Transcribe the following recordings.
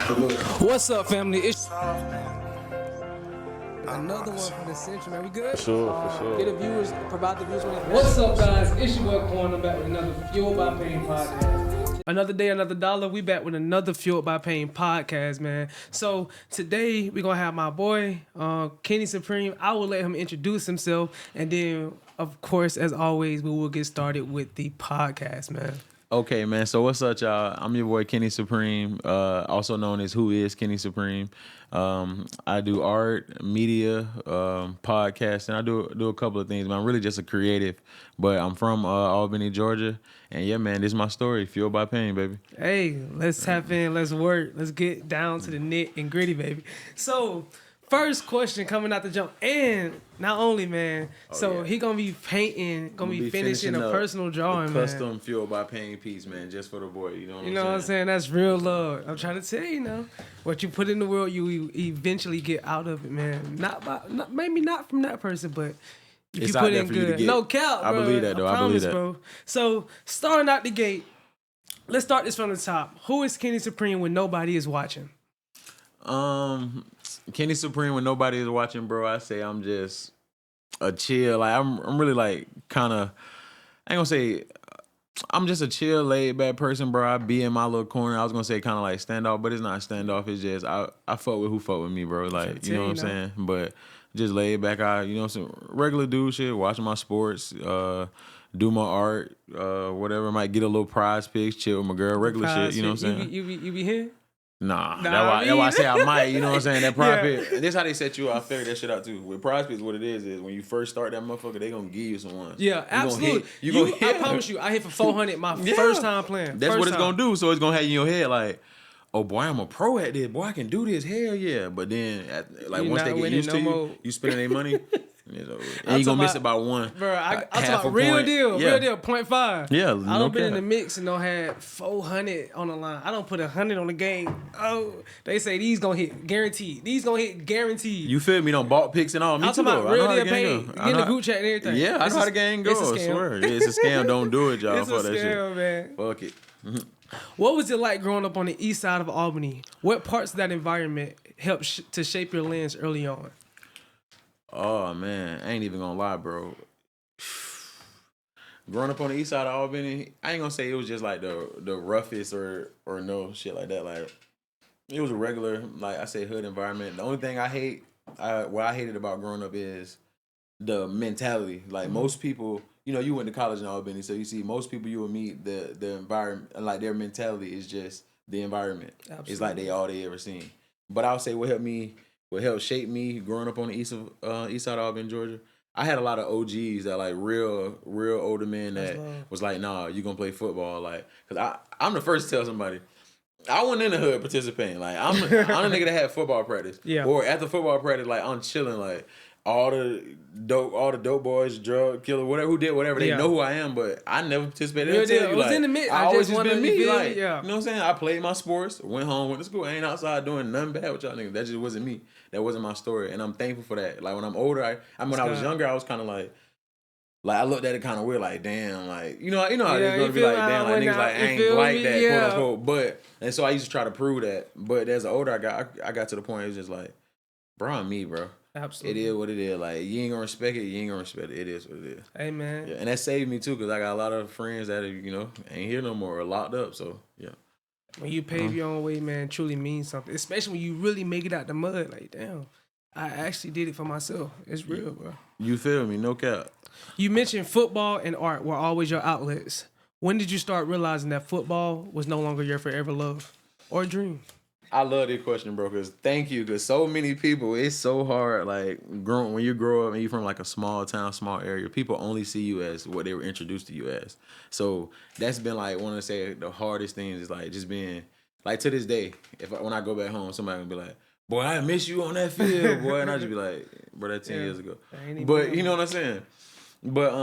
What's up, family? It's another one from the Central, man. We good? For sure. Get the viewers, provide the viewers with it. What's up, guys? It's your boy Corn. I'm back with another Fueled by Pain podcast. Another day, another dollar. We back with another Fueled by Pain podcast, man. So today we're gonna have my boy Kenny Supremee. I will let him introduce himself, and then, of course, as always, we will get started with the podcast, man. Okay, man. So what's up, y'all? I'm your boy Kenny Supremee, also known as Who Is Kenny Supremee. I do art, media, podcast, and I do a couple of things. Man, I'm really just a creative, but I'm from Albany, Georgia, and yeah, man, this is my story. Fueled by pain, baby. Hey, let's tap in. Let's work. Let's get down to the nit and gritty, baby. So, first question coming out the jump, and not only, man. He gonna be painting, gonna be finishing a personal drawing, man. Custom Fueled by Pain piece, man, just for the boy. You know what I'm saying? That's real love. I'm trying to tell you, now, what you put in the world, you eventually get out of it, man. Maybe not from that person, but if it's you put in good. No cap, bro. I believe that, though. I believe that, bro. So, starting out the gate, let's start this from the top. Who is Kenny Supremee when nobody is watching? Kenny Supremee when nobody is watching, bro. I say I'm just a chill. Like I'm really like kind of. I ain't gonna say I'm just a chill, laid back person, bro. I be in my little corner. I was gonna say kind of like standoff, but it's not standoff. It's just I fuck with who fuck with me, bro. Like you know what I'm saying. But just laid back. Some regular dude shit. Watching my sports. Do my art. Whatever. Might get a little prize pics. Chill with my girl. Regular shit. You know what I'm saying. You be here. Nah, that's why I say I might, you know what I'm saying? That prize pit, this how they set you up. I figured that shit out too. With prize pits, what it is when you first start that motherfucker, they gonna give you some ones. Yeah, absolutely. I promise you, I hit for 400 my first time playing. That's what it's gonna do. So it's gonna have you in your head like, oh boy, I'm a pro at this. Boy, I can do this. Hell yeah. But then, once they get used to you, you spending their money. And you gonna miss about one. Bro, I'm talking about real deal, 0.5. Yeah, I don't been in the mix and don't had 400 on the line. I don't put 100 on the game. Oh, they say these gonna hit guaranteed. These gonna hit guaranteed. You feel me? Don't bought picks and all. Me I'm too. talking about real deal pay. Get in the group chat and everything. Yeah, I know how the game goes. I swear, it's a scam. Don't do it, y'all. It's a scam, man. Fuck it. What was it like growing up on the east side of Albany? What parts of that environment helped to shape your lens early on? Oh man, I ain't even gonna lie, bro. Growing up on the east side of Albany, I ain't gonna say it was just like the roughest or no shit like that. Like it was a regular, like I say, hood environment. The only thing what I hated about growing up is the mentality. Like most people, you went to college in Albany, so you see most people you will meet the environment, like their mentality is just the environment. Absolutely. It's like they all they ever seen. But I'll say what helped shape me growing up on the east side of Albany, Georgia. I had a lot of OGs that like real older men that was like, nah, you gonna play football, like, cause I'm the first to tell somebody. I wasn't in the hood participating. Like I'm the nigga that had football practice. Yeah. Or after football practice, like I'm chilling, like all the dope boys, drug killer, whatever who did whatever, they know who I am, but I never participated. I was in the mix. I always just been me. Like, you know what I'm saying? I played my sports, went home, went to school. I ain't outside doing nothing bad with y'all niggas. That just wasn't me. That wasn't my story, and I'm thankful for that. Like when I'm older, when I was younger, I was kind of like I looked at it kind of weird, like damn, like you know how it's gonna be like damn, like niggas like I ain't like that, quote unquote. But and so I used to try to prove that. But as an older, I got to the point it was just like, bro, I'm me, bro. Absolutely. It is what it is. Like you ain't gonna respect it, you ain't gonna respect it. It is what it is. Hey man. Yeah, and that saved me too, cause I got a lot of friends that ain't here no more or locked up. So yeah. When you pave your own way, man, truly means something. Especially when you really make it out the mud. Like, damn, I actually did it for myself. It's real, bro. You feel me? No cap. You mentioned football and art were always your outlets. When did you start realizing that football was no longer your forever love or dream? I love this question, bro, because thank you, because so many people, it's so hard, like, when you grow up and you're from, like, a small town, small area, people only see you as what they were introduced to you as. So that's been, like, one of the hardest things is, like, just being, like, to this day, when I go back home, somebody will be like, boy, I miss you on that field, boy, and I just be like, bro, that's 10 years ago. But, you know what I'm saying? But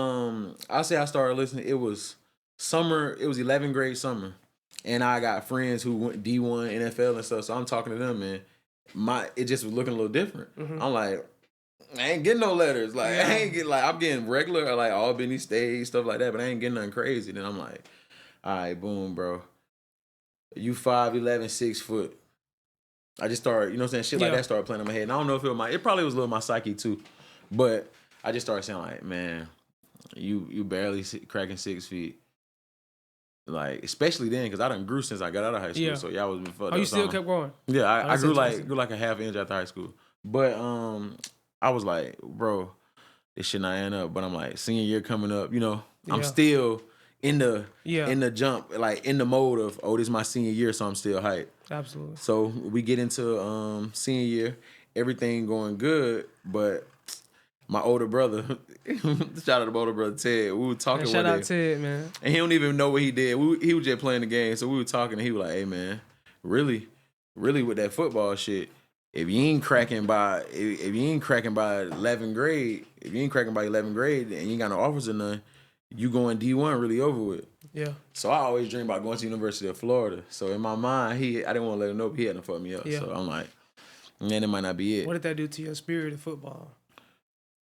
I say I started listening, it was 11th grade summer. And I got friends who went D1, NFL and stuff, so I'm talking to them, and it just was looking a little different. Mm-hmm. I'm like, I ain't getting no letters. Like, I'm getting regular, like, Albany State, stuff like that, but I ain't getting nothing crazy. Then I'm like, all right, boom, bro. You 5'11", 6 foot. I just started, you know what I'm saying? Shit like that started playing in my head. And I don't know if it probably was a little my psyche too. But I just started saying like, man, you barely cracking 6 feet. Like, especially then, because I done grew since I got out of high school. Yeah. So I was been fucked up. Oh, you still kept growing? Yeah, I grew like a half inch after high school. But I was like, bro, this shit not adding up. But I'm like, senior year coming up, you know, I'm still in the jump, like in the mode of, oh, this is my senior year, so I'm still hyped. Absolutely. So we get into senior year, everything going good, but my older brother, shout out to my older brother Ted. We were talking one day. Shout out Ted, man. And he don't even know what he did. He was just playing the game. So we were talking, and he was like, "Hey, man, really with that football shit. If you ain't cracking by 11th grade, and you ain't got no offers or none, you going D1 really over with." Yeah. So I always dream about going to the University of Florida. So in my mind, I didn't want to let him know, but he had to fuck me up. Yeah. So I'm like, man, it might not be it. What did that do to your spirit of football?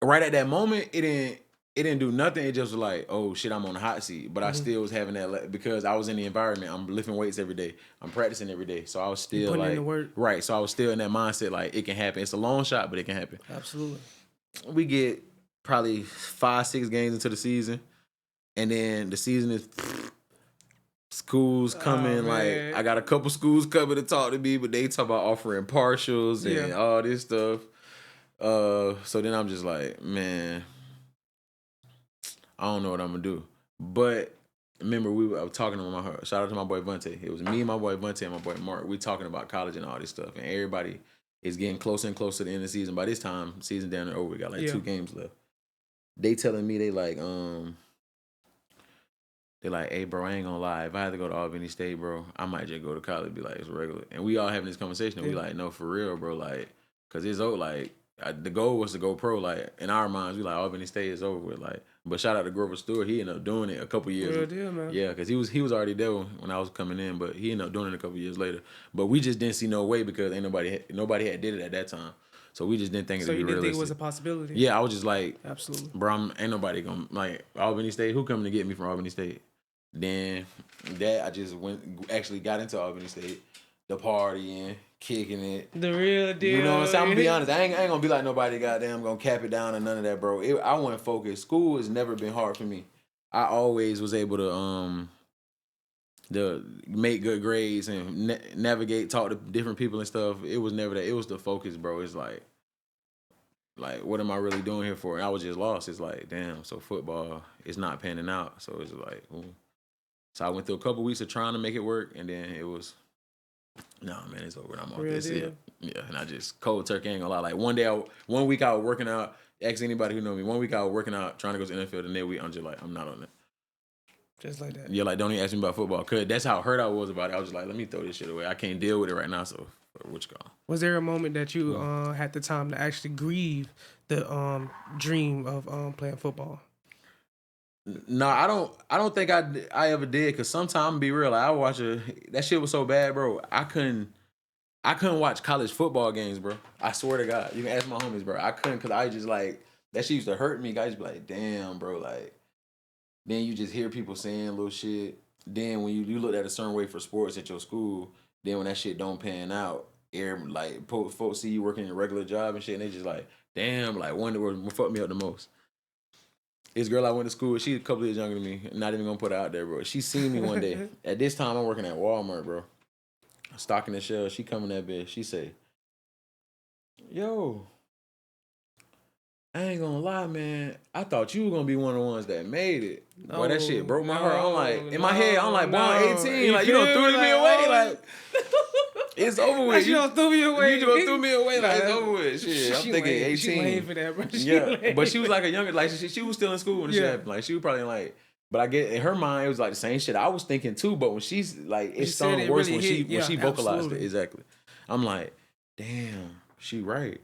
Right at that moment, it didn't do nothing. It just was like, oh shit, I'm on the hot seat. But I still was having that, because I was in the environment. I'm lifting weights every day. I'm practicing every day. So I was still putting like, in the work. Right. So I was still in that mindset, like it can happen. It's a long shot, but it can happen. Absolutely. We get probably 5-6 games into the season, and then the season is schools coming. Like I got a couple schools coming to talk to me, but they talk about offering partials and all this stuff. So then I'm just like, man, I don't know what I'm gonna do. But remember, I was talking to shout out to my boy Vontae. It was me, my boy Vontae, and my boy Mark. We talking about college and all this stuff, and everybody is getting closer and closer to the end of the season. By this time, season down and over. We got like 2 games left. They telling me they like, hey bro, I ain't gonna lie. If I had to go to Albany State, bro, I might just go to college and be like, it's regular. And we all having this conversation. And we like, no, for real, bro. Like, cause it's old. Like, the goal was to go pro. Like, in our minds, we like, Albany State is over with. Like, but shout out to Grover Stewart. He ended up doing it a couple years. Real deal, man. Yeah, cause he was already there when I was coming in, but he ended up doing it a couple years later. But we just didn't see no way, because ain't nobody had did it at that time. So we just didn't think it'd be realistic. So you didn't think it was a possibility? Yeah, I was just like, absolutely, bro, ain't nobody gonna, like, Albany State. Who coming to get me from Albany State? Then I just got into Albany State, the partying, kicking it. The real deal. You know what I'm saying? I'm gonna be honest. I ain't gonna be like nobody goddamn gonna cap it down or none of that, bro. I wasn't focused. School has never been hard for me. I always was able to make good grades and navigate, talk to different people and stuff. It was never that. It was the focus, bro. It's like, what am I really doing here for? And I was just lost. It's like, damn, so football is not panning out. So it's like, ooh. So I went through a couple weeks of trying to make it work, and then it was, nah, man, it's over. I'm off this. Yeah, and I just cold turkey, ain't gonna lie. Like one week I was working out. Ask anybody who know me. 1 week I was working out, trying to go to the NFL. The next week I'm just like, I'm not on that. Just like that. Yeah, like don't even ask me about football, cause that's how hurt I was about it. I was just like, let me throw this shit away. I can't deal with it right now. So what you call? Was there a moment that you had the time to actually grieve the dream of playing football? No, I don't think I ever did, cause sometimes, be real, like, I watch that shit was so bad, bro. I couldn't watch college football games, bro. I swear to God, you can ask my homies, bro. I couldn't, cause I just like that shit used to hurt me. Guys be like, damn, bro, like. Then you just hear people saying little shit. Then when you look at a certain way for sports at your school, then when that shit don't pan out, like folks see you working a regular job and shit, and they just like, damn, like wonder what fucked me up the most. This girl I went to school with, she a couple years younger than me. Not even gonna put her out there, bro. She seen me one day. At this time, I'm working at Walmart, bro. Stocking the shelves. She come in that bitch. She say, yo, I ain't gonna lie, man. I thought you were gonna be one of the ones that made it. Boy, that shit broke my heart. I'm like, in my head, I'm like, boy, I'm 18. Like, you done threw me away. Like, it's over with. You done threw me away. You done threw me away. Like, it's over with. Shit, I'm thinking 18. She lame for that, bro. Yeah, but she was like a younger, like, she was still in school when the shit happened. Like, she was probably like, but I get in her mind, it was like the same shit I was thinking too. But when she's like, it sounded worse when she vocalized it. Exactly. I'm like, damn, she right.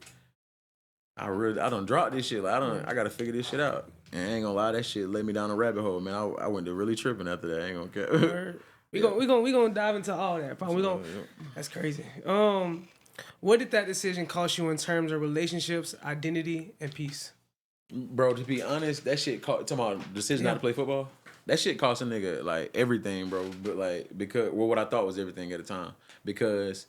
I done dropped this shit. Like, I gotta figure this shit out. And I ain't gonna lie, that shit led me down a rabbit hole, man. I went to really tripping after that. I ain't gonna care. We gonna dive into all that. That's crazy. What did that decision cost you in terms of relationships, identity, and peace? Bro, to be honest, that shit talking about decision not to play football. That shit cost a nigga like everything, bro. But like, because what I thought was everything at the time. Because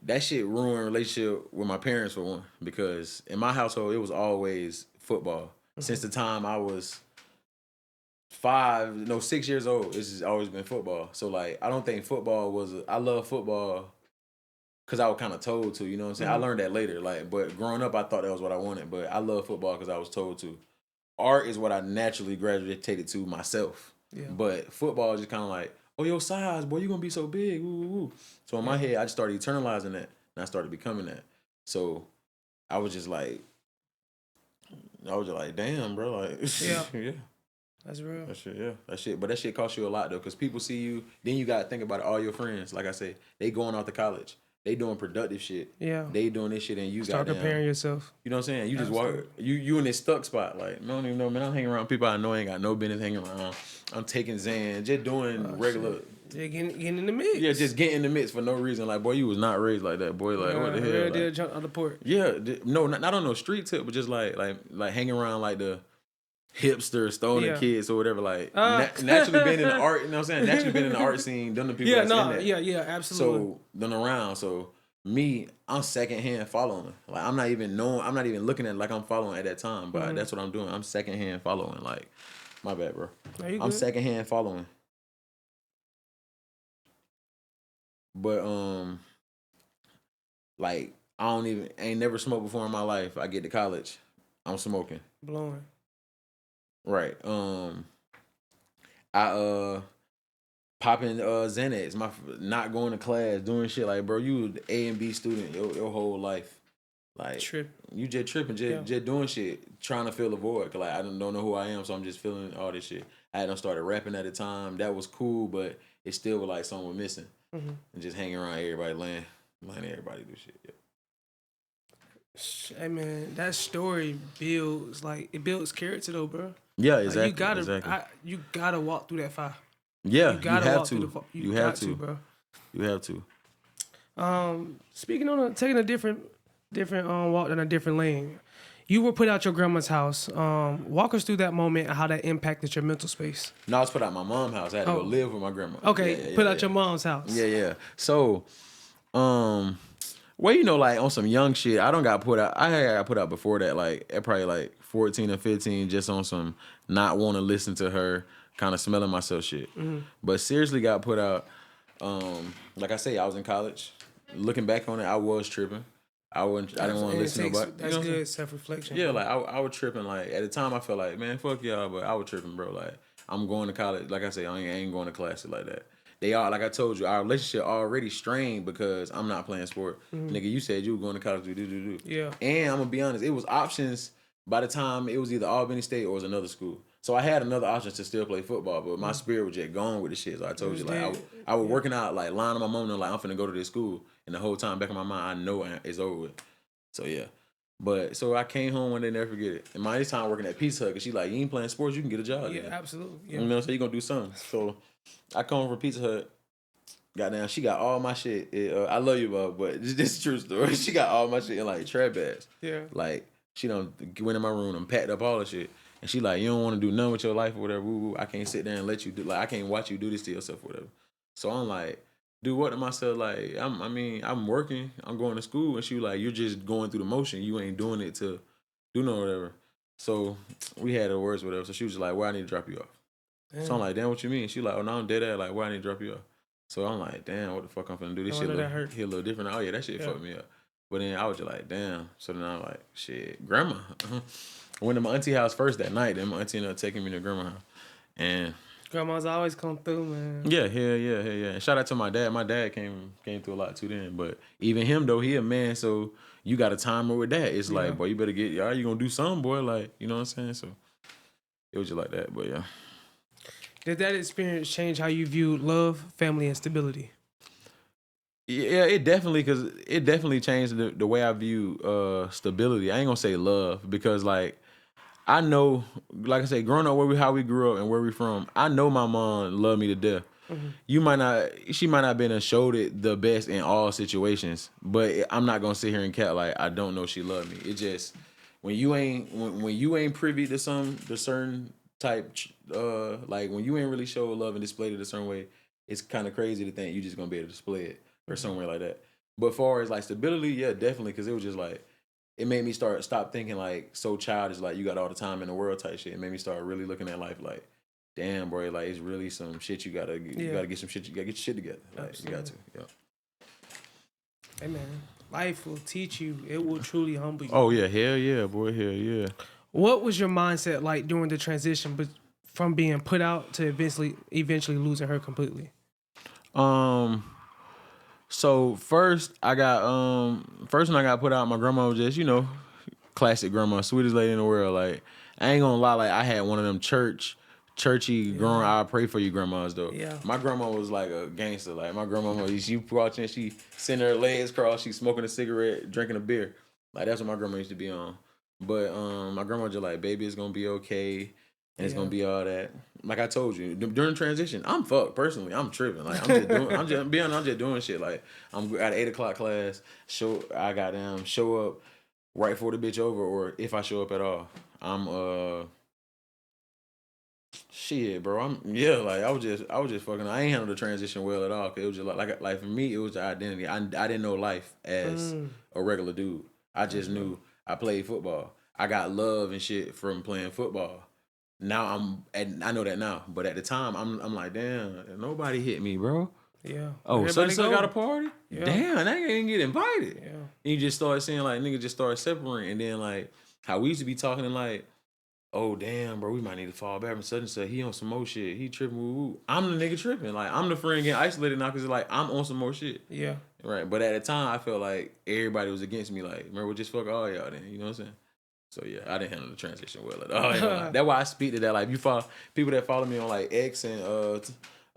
that shit ruined relationship with my parents for one, because in my household it was always football. Since the time I was 6 years old, it's just always been football. So like, I don't think football was. I love football because I was kind of told to. You know what I'm saying? I learned that later. Like, but growing up, I thought that was what I wanted. But I love football because I was told to. Art is what I naturally gravitated to myself. Yeah. But football is just kind of like, oh, your size, boy, you gonna be so big. Ooh, ooh, ooh. So in my head, I just started internalizing that, and I started becoming that. So I was just like, damn, bro, like, yeah. That's real. That shit, yeah. That shit, but that shit costs you a lot though, because people see you. Then you gotta think about it. All your friends, like I say, they going off to college. They doing productive shit. Yeah. They doing this shit, and you start comparing yourself. You know what I'm saying? You just walk. You in this stuck spot. Like, I don't even know, man. I'm hanging around people I know ain't got no business hanging around. I'm taking Xan, just doing regular. Just getting in the mix. Yeah, just getting in the mix for no reason. Like, boy, you was not raised like that, boy. Like, what the hell? Real deal jump on the port. Yeah, no, not on no street tip, but just like hanging around like the hipster, stoner kids or whatever, like naturally being in the art, you know what I'm saying? Naturally being in the art scene, done the people that's in that. Yeah, absolutely. So done around. So me, I'm secondhand following. Like I'm not even looking at it like I'm following at that time, but that's what I'm doing. I'm secondhand following. Like, my bad, bro. I'm secondhand following. But like I ain't never smoked before in my life. I get to college, I'm smoking. Blowing. Right. I popping Xanax, not going to class, doing shit like, bro, you an A and B student your whole life. Like, you just tripping, just doing shit, trying to fill a void. Cause like I don't know who I am, so I'm just feeling all this shit. I hadn't started rapping at the time. That was cool, but it still was like something was missing. And just hanging around everybody, letting everybody do shit. Yeah. Hey man, that story builds character though, bro. Yeah, exactly. You gotta walk through that fire. Yeah, you have to. You have to, bro. You have to. Speaking on taking a different walk in a different lane. You were put out your grandma's house. Walk us through that moment and how that impacted your mental space. No, I was put out my mom's house. I had to go live with my grandma. Okay, put out your mom's house. Yeah. So, well, you know, like on some young shit, I got put out. I got put out before that, like at probably like 14 or 15, just on some not want to listen to her, kind of smelling myself shit. But seriously got put out. Like I say, I was in college. Looking back on it, I was tripping. I didn't want to listen to nobody. That's good self-reflection. Yeah, like I was tripping. Like at the time, I felt like, man, fuck y'all, but I was tripping, bro. Like I'm going to college. Like I say, I ain't going to classes like that. They are, like I told you, our relationship already strained because I'm not playing sport. Nigga, you said you were going to college. Do. Yeah. And I'm gonna be honest, it was options. By the time it was either Albany State or it was another school. So I had another option to still play football, but my spirit was just gone with the shit. So I told you, like, I was working out, like, lying to my mom, and like, I'm finna go to this school. And the whole time back in my mind, I know it's over with. So, yeah. But, so I came home one day, never forget it. And my time working at Pizza Hut, because she like, you ain't playing sports, you can get a job. Yeah, absolutely. Yeah. You know, so you gonna do something. So I come home from Pizza Hut. Goddamn, she got all my shit. I love you, Bob, but this is a true story. She got all my shit in, like, trap bags. Yeah. Like, she done went in my room and packed up all the shit. And she like, you don't want to do nothing with your life or whatever. Woo, I can't sit there and let you do, like, I can't watch you do this to yourself or whatever. So I'm like, do what to myself? Like, I'm working. I'm going to school. And she was like, you're just going through the motion. You ain't doing it to do no whatever. So we had her words whatever. So she was just like, well, I need to drop you off. Damn. So I'm like, damn, what you mean? She like, oh, no, I'm dead ass. Like, where I need to drop you off. So I'm like, damn, what the fuck I'm finna do? This shit hit a little different. Oh, yeah, that shit fucked me up. But then I was just like, damn. So then I'm like, shit, grandma. I went to my auntie house first that night. Then my auntie ended up taking me to grandma's house. And grandma's always come through, man. Yeah. And shout out to my dad. My dad came through a lot too then. But even him though, he a man, so you got a timer with that. It's like, boy, you better get, y'all, you gonna do something, boy. Like, you know what I'm saying? So it was just like that, but yeah. Did that experience change how you viewed love, family, and stability? Yeah, it definitely changed the way I view stability. I ain't gonna say love because like I know, like I said, growing up how we grew up and where we from, I know my mom loved me to death. She might not been showed it the best in all situations, but I'm not gonna sit here and cat like I don't know she loved me. It just when you ain't privy to certain type like when you ain't really show love and displayed it a certain way, it's kind of crazy to think you just gonna be able to display it or somewhere like that. But far as like stability, yeah, definitely, because it was just like it made me stop thinking like so childish, like you got all the time in the world type shit. It made me start really looking at life like, damn, bro, like it's really some shit you gotta get some shit, you gotta get your shit together. Like Absolutely. You got to, yeah. Hey man, life will teach you. It will truly humble you. Oh yeah, hell yeah, boy, hell yeah. What was your mindset like during the transition, but from being put out to eventually losing her completely? So first when I got put out, my grandma was just, classic grandma, sweetest lady in the world. Like, I ain't gonna lie, like I had one of them churchy growing, I pray for you grandmas though. Yeah. My grandma was like a gangster. Like my grandma, she watching, she sitting her legs crossed, she smoking a cigarette, drinking a beer. Like that's what my grandma used to be on. But my grandma just like, baby, it's gonna be okay. And it's gonna be all that. Like I told you during transition, I'm fucked personally. I'm tripping. Like I'm just doing shit. Like I'm at 8 o'clock class. I got them show up right for the bitch over, or if I show up at all, I'm shit, bro. Like I was just fucking. I ain't handled the transition well at all. Cause it was just like for me, it was the identity. I didn't know life as a regular dude. I just knew I played football. I got love and shit from playing football. Now I know that now, but at the time I'm like, damn, nobody hit me, bro. Yeah. Oh, so got a party? Yeah. Damn, I ain't get invited. Yeah. And you just start seeing like niggas just start separating, and then like how we used to be talking and like, oh damn, bro, we might need to fall back from such and such. He on some more shit. He tripping. Woo. I'm the nigga tripping. Like I'm the friend getting isolated now because like I'm on some more shit. Yeah. Right. But at the time, I felt like everybody was against me. Like, remember, just fuck all y'all then. You know what I'm saying? So yeah, I didn't handle the transition well at all. That's why I speak to that. Like, you follow people that follow me on like X and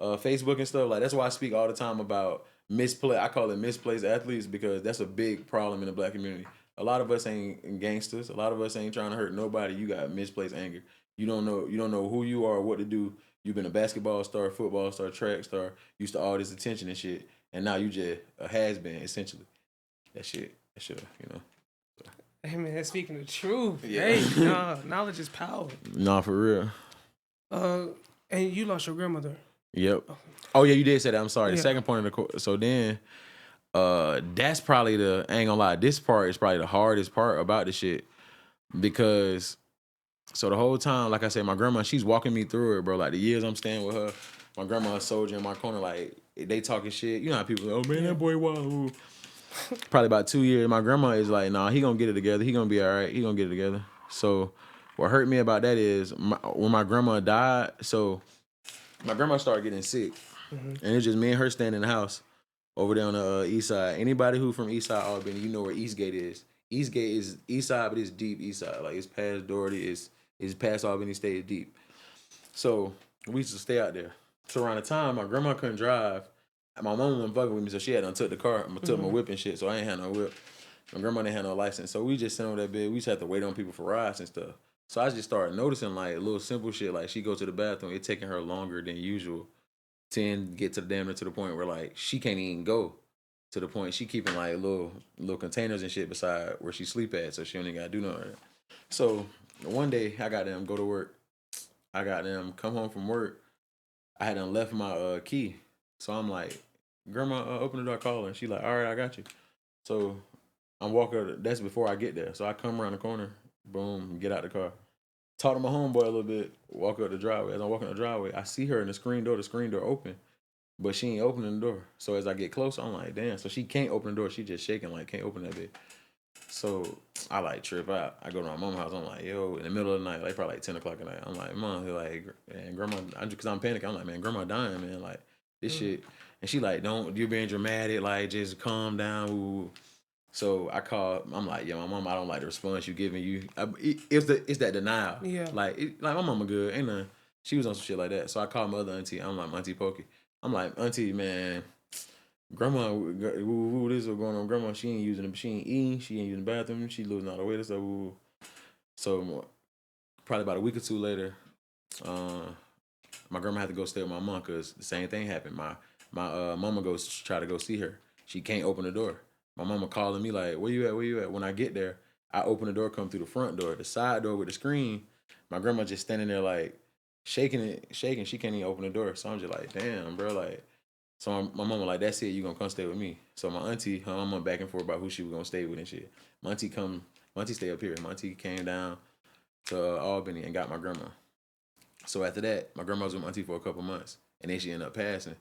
Facebook and stuff. Like, that's why I speak all the time about I call it misplaced athletes, because that's a big problem in the black community. A lot of us ain't gangsters. A lot of us ain't trying to hurt nobody. You got misplaced anger. You don't know who you are or what to do. You've been a basketball star, football star, track star, used to all this attention and shit, and now you just a has-been essentially. That shit, so. Hey man, that's speaking the truth. Yeah. Hey, knowledge is power. Nah, for real. And you lost your grandmother. Yep. Oh yeah, you did say that. I'm sorry. The second point of the so then, that's probably I ain't gonna lie. This part is probably the hardest part about the shit, because so the whole time, like I said, my grandma, she's walking me through it, bro. Like the years I'm staying with her, my grandma a soldier in my corner. Like they talking shit. You know how people, oh man, that boy wild. Probably about 2 years. My grandma is like, nah, he gonna get it together. He gonna be all right. He gonna get it together. So what hurt me about that is when my grandma died. So my grandma started getting sick, and it's just me and her standing in the house over there on the east side. Anybody who from Eastside Albany, you know where Eastgate is. Eastgate is east side, but it's deep east side. Like it's past Doherty, it's past Albany State, deep. So we used to stay out there. So around the time my grandma couldn't drive, my mom wasn't fucking with me, so she had took the car, took my whip and shit. So I ain't had no whip. My grandma didn't have no license, so we just sitting on that bed. We just had to wait on people for rides and stuff. So I just started noticing like little simple shit, like she go to the bathroom, it taking her longer than usual to get to the damn near to the point where like she can't even go. To the point she keeping like little containers and shit beside where she sleep at, so she don't even gotta do nothing. So one day I got them go to work. I got them come home from work. I had them left my key, so I'm like, Grandma, open the door, call her. And she like, all right, I got you. So I'm walking. That's before I get there. So I come around the corner, boom, get out the car. Talk to my homeboy a little bit. Walk up the driveway. As I'm walking the driveway, I see her in the screen door. The screen door open, but she ain't opening the door. So as I get closer, I'm like, damn. So she can't open the door. She just shaking like can't open that bitch. So I like trip out. I go to my mom's house. I'm like, yo, in the middle of the night, like probably like 10 o'clock at night. I'm like, Mom, like, and Grandma, because I'm panicking. I'm like, man, Grandma dying, man. Like this shit. And she like, you're being dramatic. Like just calm down. Ooh. So I call. I'm like, yo, my mom, I don't like the response you giving you. It's that denial. Yeah. Like my mama good. Ain't nothing. She was on some shit like that. So I called my other auntie. I'm like, Auntie Pokey. I'm like, Auntie, man. Grandma, this is what's going on. Grandma, she ain't eating, she ain't using the bathroom, she losing all the weight and stuff. So probably about a week or two later, my grandma had to go stay with my mom because the same thing happened. My mama goes try to go see her. She can't open the door. My mama calling me like, where you at? When I get there, I open the door, come through the front door, the side door with the screen. My grandma just standing there like shaking. She can't even open the door. So I'm just like, damn, bro, like. So my mama like, that's it, you gonna come stay with me. So my auntie, her mama back and forth about who she was gonna stay with and shit. My auntie stay up here. My auntie came down to Albany and got my grandma. So after that, my grandma was with my auntie for a couple months, and then she ended up passing.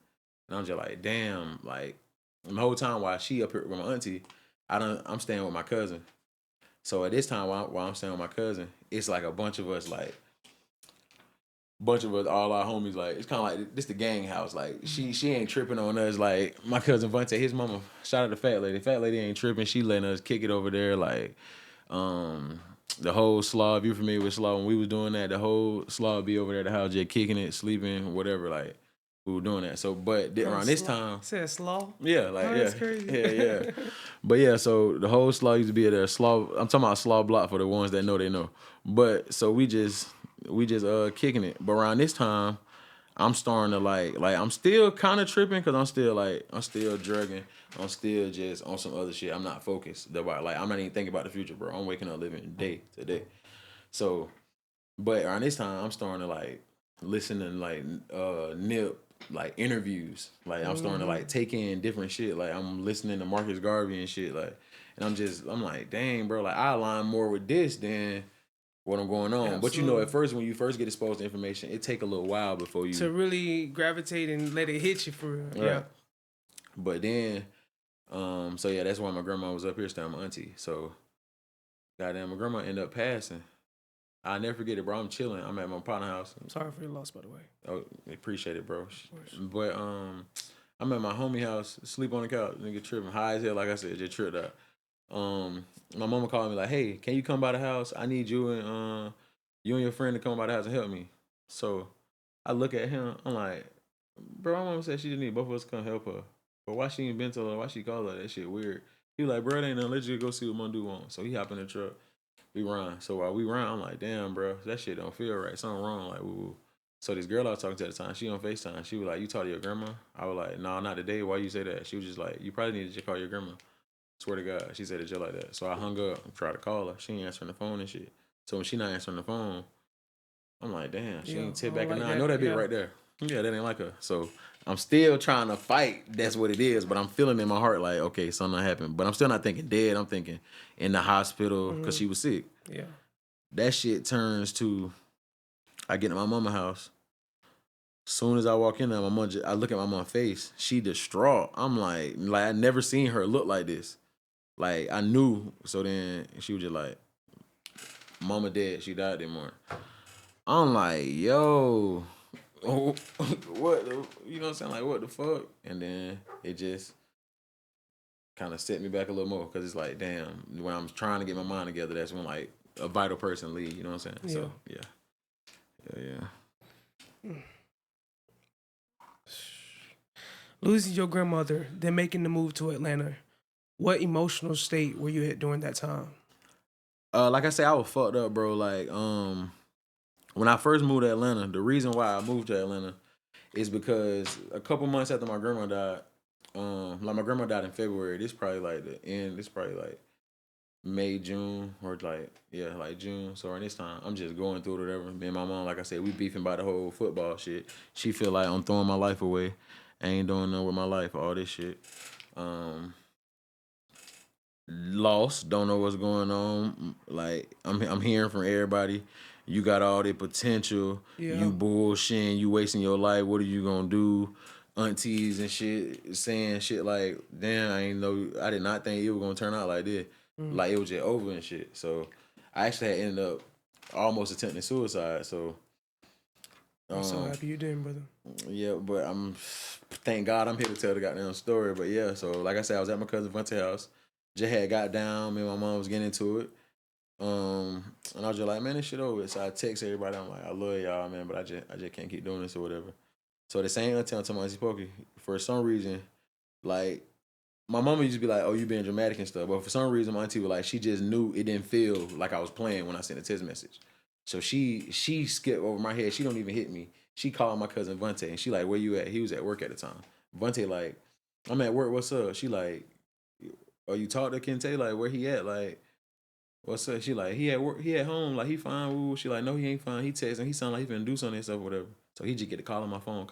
And I'm just like, damn, like the whole time while she up here with my auntie, I'm staying with my cousin. So at this time while I'm staying with my cousin, it's like a bunch of us, all our homies, like, it's kind of like this the gang house. Like, she ain't tripping on us. Like, my cousin Vontae, his mama, shout out to Fat Lady. Fat Lady ain't tripping. She letting us kick it over there. Like, the whole slaw, if you're familiar with slaw, when we was doing that, the whole slaw be over there at the house just kicking it, sleeping, whatever. Like, we were doing that. So, but around this time, said slaw. Yeah, like, that's crazy. Yeah. But yeah, so the whole slaw used to be at a slaw. I'm talking about slaw block for the ones that know they know. But so we just kicking it. But around this time, I'm starting to like I'm still kind of tripping because I'm still drugging. I'm still just on some other shit. I'm not focused. Like, I'm not even thinking about the future, bro. I'm waking up living day to day. So, but around this time, I'm starting to like listen and like nip like interviews. Like, I'm starting to like take in different shit. Like, I'm listening to Marcus Garvey and shit. Like, and I'm like, dang, bro. Like, I align more with this than what I'm going on. Absolutely. But you know, at first, when you first get exposed to information, it take a little while before you to really gravitate and let it hit you for real. Right. Yeah. But then, so yeah, that's why my grandma was up here staying with my auntie. So, goddamn, my grandma ended up passing. I'll never forget it, bro. I'm chilling. I'm at my partner house. Sorry for your loss, by the way. Oh, appreciate it, bro. But I'm at my homie house, sleep on the couch, nigga tripping, high as hell. Like I said, just tripped out. My mama called me like, "Hey, can you come by the house? I need you and your friend to come by the house and help me." So I look at him. I'm like, "Bro, my mama said she didn't need both of us to come help her. But why she ain't been to her? Why she called her? That shit weird." He was like, "Bro, it ain't nothing. Let's just go see what Mondu wants." So he hop in the truck. We run. So while we run, I'm like, "Damn, bro, that shit don't feel right. Something wrong." Like, woo. So this girl I was talking to at the time, she on FaceTime. She was like, "You talk to your grandma?" I was like, "No, not today. Why you say that?" She was just like, "You probably need to just call your grandma." Swear to God, she said it just like that. So I hung up and tried to call her. She ain't answering the phone and shit. So when she not answering the phone, I'm like, damn, she ain't tip back. And I know that bitch right there. Yeah, that ain't like her. So I'm still trying to fight. That's what it is. But I'm feeling in my heart like, okay, something happened. But I'm still not thinking dead. I'm thinking in the hospital because she was sick. Yeah. That shit turns to, I get to my mama's house. Soon as I walk in there, I look at my mom's face. She distraught. I'm like I never seen her look like this. Like, I knew. So then she was just like, "Mama dead. She died that morning." I'm like, yo, what? You know what I'm saying? Like, what the fuck? And then it just kind of set me back a little more because it's like, damn, when I'm trying to get my mind together, that's when like a vital person leave. You know what I'm saying? So yeah. Losing your grandmother, then making the move to Atlanta. What emotional state were you at during that time? Like I said, I was fucked up, bro. Like, when I first moved to Atlanta, the reason why I moved to Atlanta is because a couple months after my grandma died, like my grandma died in February. This probably like the end. This probably like May, June, or like June. So around this time, I'm just going through it, whatever. Me and my mom, like I said, we beefing about the whole football shit. She feel like I'm throwing my life away. I ain't doing nothing with my life. All this shit. Lost, don't know what's going on. Like, I'm hearing from everybody, you got all the potential, you bullshitting, you wasting your life, what are you gonna do? Aunties and shit saying shit like, damn, I did not think it was gonna turn out like this. Like, it was just over and shit. So I actually had ended up almost attempting suicide. So I'm so happy you didn't, brother. Yeah, but thank God I'm here to tell the goddamn story. But yeah, so like I said, I was at my cousin Vontae's house. Just had got down, me and my mom was getting into it. And I was just like, man, this shit over. So I text everybody, I'm like, I love y'all, man, but I just can't keep doing this or whatever. So the same auntie to my auntie Pokey, for some reason, like, my mama used to be like, oh, you being dramatic and stuff. But for some reason, my auntie was like, she just knew it didn't feel like I was playing when I sent a text message. So she skipped over my head. She don't even hit me. She called my cousin Vontae, and she like, where you at? He was at work at the time. Vontae like, I'm at work, what's up? She like, oh, you talk to Kente? Like, where he at? Like, what's up? She like, he at work, he at home, like, he fine. Woo. She like, no, he ain't fine. He texting, he sound like he finna do something and stuff, whatever. So he just get to calling my phone.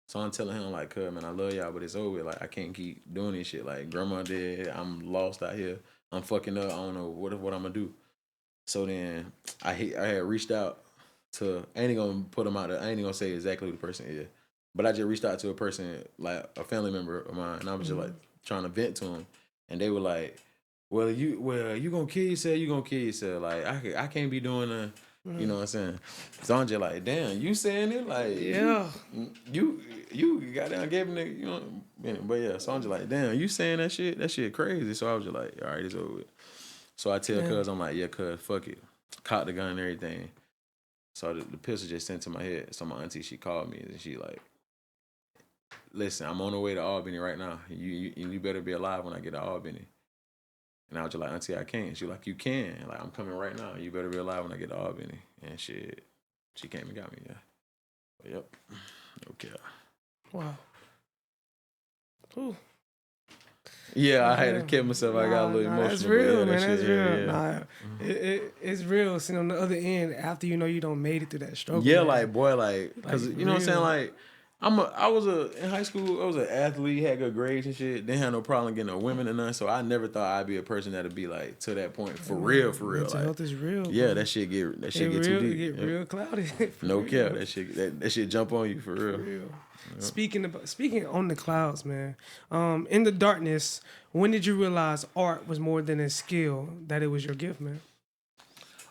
So I'm telling him like, "Cuz man, I love y'all, but it's over. Like I can't keep doing this shit. Like grandma dead, I'm lost out here. I'm fucking up. I don't know what I'm gonna do." So then I had reached out to. I ain't gonna put him out there. I ain't gonna say exactly who the person is, but I just reached out to a person like a family member of mine, and I was just like trying to vent to him, and they were like, "Well, you gonna kill yourself? You gonna kill yourself? Like I can't be doing that." You know what I'm saying? So I'm just like, damn, you saying it like, Yeah. you got down gave me, you know, but yeah. So I'm just like, damn, you saying that shit? That shit crazy. So I was just like, all right, it's over with. So I tell cuz, I'm like, yeah, cuz, fuck it, caught the gun and everything. So the pistol just sent to my head. So my auntie, she called me and she like, listen, I'm on the way to Albany right now. You better be alive when I get to Albany. And I was just like, auntie, I can't. She was like, you can. Like, I'm coming right now. You better be alive when I get to Albany. And shit, she came and got me, yeah. But, yep. Okay. Wow. Ooh. Yeah, I had to kill myself. I got a little emotional. That's real, man. That's real. Yeah. It's real. Sitting on the other end after you know you don't made it through that struggle. Yeah, man. like, boy, like, because, you know what I'm saying? Like, in high school, I was an athlete, had good grades and shit. Didn't have no problem getting no women or nothing. So I never thought I'd be a person that'd be like to that point for real. Mental health is real. Yeah, bro. that shit get too deep. It get real cloudy. No cap, that shit jump on you for real. For real. Yeah. Speaking on the clouds, man. In the darkness, when did you realize art was more than a skill, that it was your gift, man?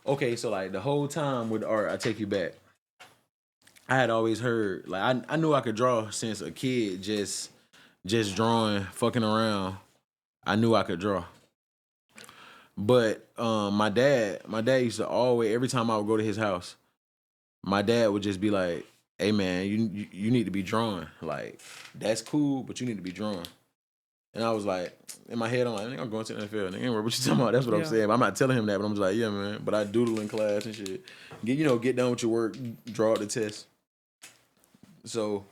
Okay, so like the whole time with art, I take you back. I had always heard, like, I knew I could draw since a kid, just drawing, fucking around. I knew I could draw. But my dad used to always, every time I would go to his house, my dad would just be like, hey man, you need to be drawing. Like, that's cool, but you need to be drawing. And I was like, in my head, I'm like, I think I'm going to the NFL. Nigga, what you talking about? That's what I'm saying. But I'm not telling him that, but I'm just like, yeah, man. But I doodle in class and shit. Get done with your work, draw out the test. So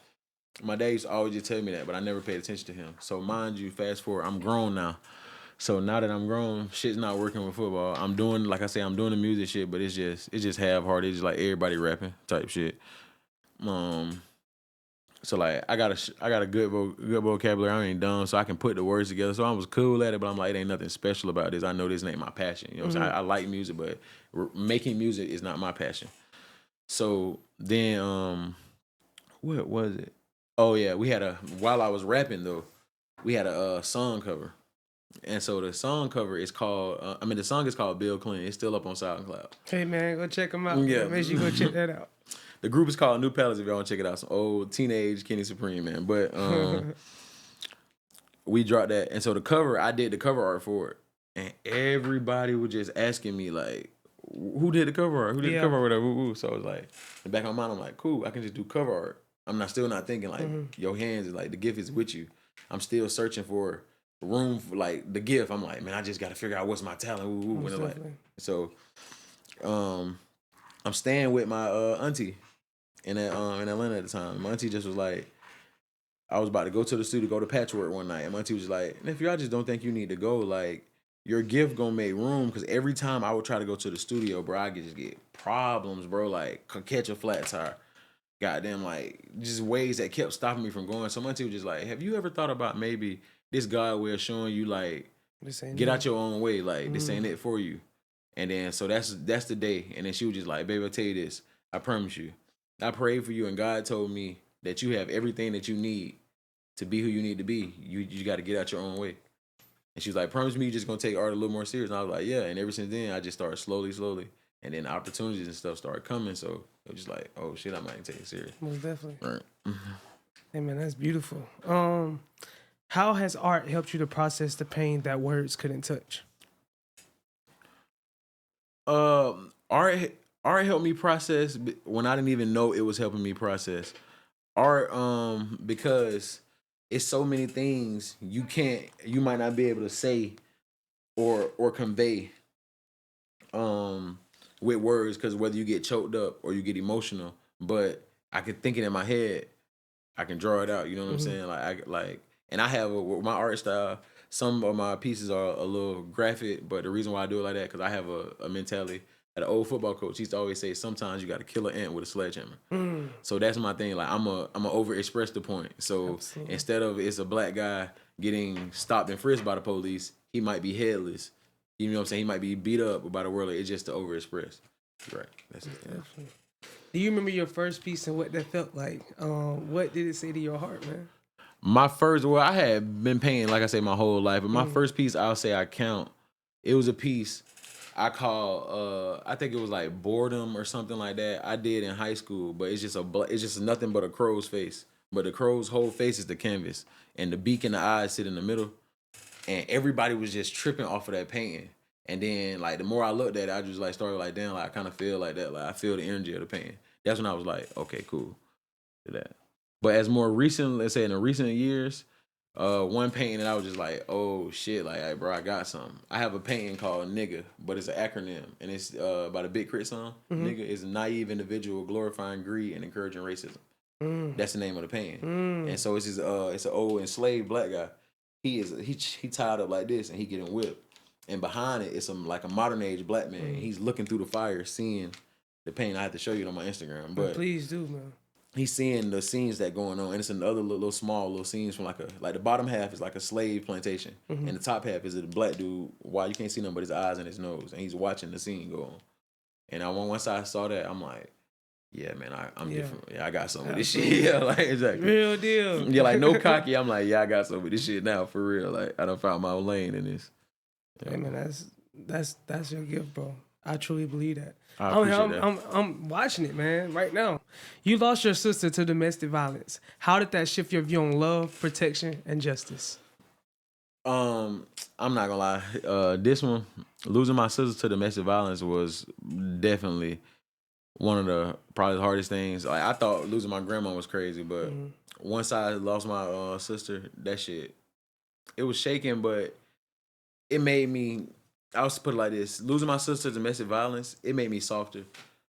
my dad used to always just tell me that, but I never paid attention to him. So mind you, fast forward, I'm grown now. So now that I'm grown, shit's not working with football. I'm doing, like I say, I'm doing the music shit, but it's just half-hearted. It's just like everybody rapping type shit. So like I got a good vocabulary. I ain't dumb, so I can put the words together. So I was cool at it, but I'm like, it ain't nothing special about this. I know this ain't my passion. You know what I'm saying? I like music, but making music is not my passion. So then, what was it? Oh yeah, while I was rapping though, we had a song cover. And so the song cover is called, the song is called Bill Clinton. It's still up on SoundCloud. Hey man, go check them out. Yeah. Make sure you go check that out. The group is called New Palace if y'all want to check it out. Some old teenage Kenny Supremee, man. But we dropped that. And so the cover, I did the cover art for it. And everybody was just asking me, like, who did the cover art? Who did the cover art? Whatever. So I was like, in the back of my mind, I'm like, cool, I can just do cover art. I'm still not thinking, like, your hands is like, the gift is with you. I'm still searching for room for, like, the gift. I'm like, man, I just got to figure out what's my talent. So I'm staying with my auntie in Atlanta at the time. My auntie just was like, I was about to go to the studio, go to Patchwork one night, and my auntie was like, nephew, I just don't think you need to go. Like, your gift gonna make room, because every time I would try to go to the studio, bro, I could just get problems, bro, like catch a flat tire. Goddamn, like, just ways that kept stopping me from going. So my auntie was just like, have you ever thought about maybe this God way of showing you, like, get out your own way, like, this ain't it for you. And then, so that's the day. And then she was just like, baby, I'll tell you this, I promise you, I prayed for you, and God told me that you have everything that you need to be who you need to be. You got to get out your own way. And she was like, promise me you're just going to take art a little more serious. And I was like, yeah. And ever since then, I just started slowly. And then opportunities and stuff started coming. So it was just like, oh, shit, I might take it serious. Most definitely. Right. Hey, man, that's beautiful. How has art helped you to process the pain that words couldn't touch? Art helped me process when I didn't even know it was helping me process. Art, because it's so many things you might not be able to say or convey with words, because whether you get choked up or you get emotional, but I can think it in my head, I can draw it out. You know what I'm saying? And I have my art style. Some of my pieces are a little graphic, but the reason why I do it like that, because I have a mentality an old football coach. He used to always say, sometimes you got to kill an ant with a sledgehammer. So that's my thing. Like I'm a overexpress the point. So instead of it's a black guy getting stopped and frisked by the police, he might be headless. You know what I'm saying? He might be beat up by the world. It's just to overexpress. Right. That's it. Definitely. Do you remember your first piece and what that felt like? What did it say to your heart, man? My first, well, I had been painting, like I say, my whole life. But my first piece, I'll say I count. It was a piece I call, I think it was like boredom or something like that. I did in high school, but it's just nothing but a crow's face. But the crow's whole face is the canvas, and the beak and the eyes sit in the middle. And everybody was just tripping off of that painting. And then, like, the more I looked at it, I just, like, started, like, damn, like, I kind of feel like that. Like, I feel the energy of the painting. That's when I was like, okay, cool. Do that. But as more recent, let's say in the recent years, one painting that I was just like, oh, shit, like, hey, bro, I got something. I have a painting called Nigga, but it's an acronym. And it's by the Big Crit song. Nigga is a naive individual glorifying greed and encouraging racism. That's the name of the painting. And so it's an old enslaved black guy. He tied up like this and he getting whipped. And behind it is like a modern age black man. He's looking through the fire, seeing the painting. I have to show you on my Instagram. But please do, man. He's seeing the scenes that going on, and it's another little small scenes from like the bottom half is like a slave plantation, and the top half is a black dude. Why you can't see nothing but his eyes and his nose, and he's watching the scene go on. And once I saw that, I'm like, yeah, man, I'm different. Yeah, I got some of this shit. Yeah, like exactly. Real deal. Yeah, like no cocky. I'm like, yeah, I got some of this shit now for real. Like I done found my own lane in this. Yeah. Hey man, that's your gift, bro. I truly believe that. I'm watching it, man, right now. You lost your sister to domestic violence. How did that shift your view on love, protection, and justice? I'm not gonna lie. This one, losing my sister to domestic violence was definitely one of the probably the hardest things. Like I thought losing my grandma was crazy, but once I lost my sister, that shit, it was shaking, but it made me. I'll put it like this: losing my sister to domestic violence, it made me softer.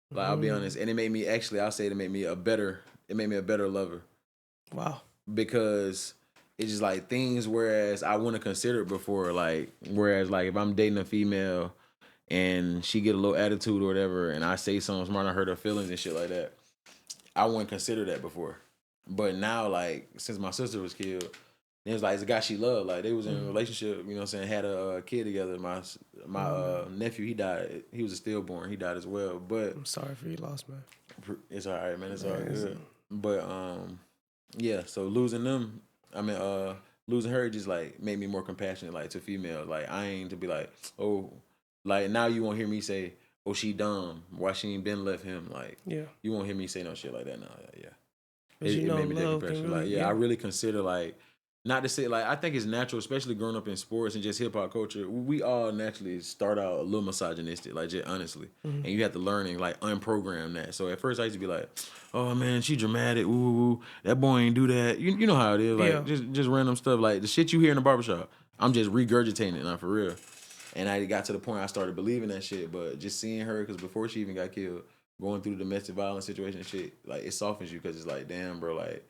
Like I'll be honest, and it made me it made me a better lover. Wow. Because it's just like things whereas I wouldn't have considered before. Like whereas like if I'm dating a female and she get a little attitude or whatever, and I say something smart, I hurt her feelings and shit like that, I wouldn't consider that before. But now, like since my sister was killed. It was like it's a guy she loved. Like they was in a relationship, you know what I'm saying, had a kid together. My nephew, he died. He was a stillborn. He died as well. But I'm sorry for your loss, man. It's all right, man. It's all good. But yeah, so losing them, losing her just like made me more compassionate like to females. Like I ain't to be like, oh, like now you won't hear me say, oh, she dumb. Why she ain't been left him? Like you won't hear me say no shit like that now. Yeah. It made me that compassion. Really, like I really consider like not to say, like, I think it's natural, especially growing up in sports and just hip-hop culture, we all naturally start out a little misogynistic, like, just honestly. And you have to learn and, like, unprogram that. So at first I used to be like, oh, man, she dramatic, ooh, that boy ain't do that. You know how it is, like, just random stuff. Like, the shit you hear in the barbershop, I'm just regurgitating it, not for real. And I got to the point I started believing that shit, but just seeing her, because before she even got killed, going through the domestic violence situation and shit, like, it softens you, because it's like, damn, bro, like,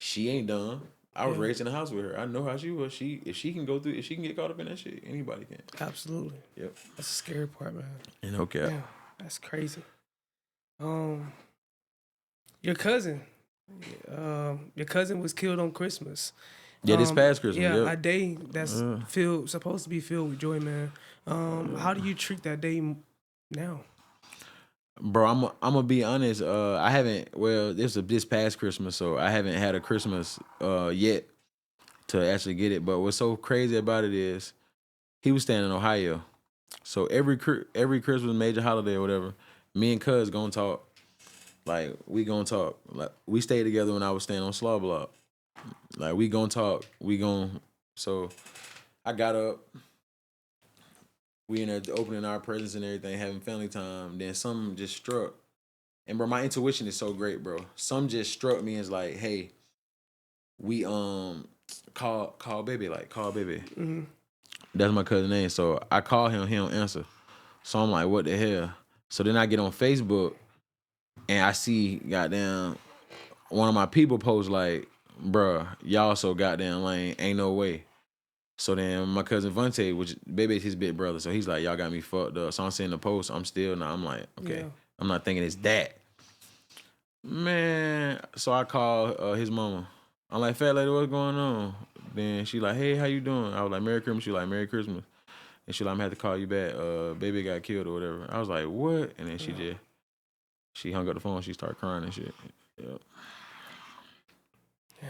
she ain't dumb. I was raised in the house with her. I know how she was. If she can get caught up in that shit, anybody can. Absolutely. Yep. That's the scary part, man. And okay. Yeah, that's crazy. Your cousin was killed on Christmas. Yeah, this past Christmas. Yeah, a day that's supposed to be filled with joy, man. How do you treat that day now? Bro, I'm gonna be honest. I haven't. Well, this past Christmas, so I haven't had a Christmas yet to actually get it. But what's so crazy about it is he was staying in Ohio, so every Christmas, major holiday or whatever, me and Cuz gonna talk. Like we gonna talk. Like we stayed together when I was staying on Slaw Block. Like we gonna talk. So I got up. We in there opening our presents and everything, having family time. Then something just struck. And bro, my intuition is so great, bro. Something just struck me as like, hey, we call baby, like call baby. Mm-hmm. That's my cousin's name. So I call him, he don't answer. So I'm like, what the hell? So then I get on Facebook and I see goddamn one of my people post like, bruh, y'all so goddamn lame, ain't no way. So then my cousin Vontae, which Baby's his big brother, so he's like, y'all got me fucked up. So I'm seeing the post. I'm like, okay. Yeah. I'm not thinking it's that. Man, so I call his mama. I'm like, fat lady, what's going on? Then she like, hey, how you doing? I was like, Merry Christmas. She like, Merry Christmas. And she like, I'm gonna have to call you back. Baby got killed or whatever. I was like, what? And then she hung up the phone. She started crying and shit. Yep. Yeah.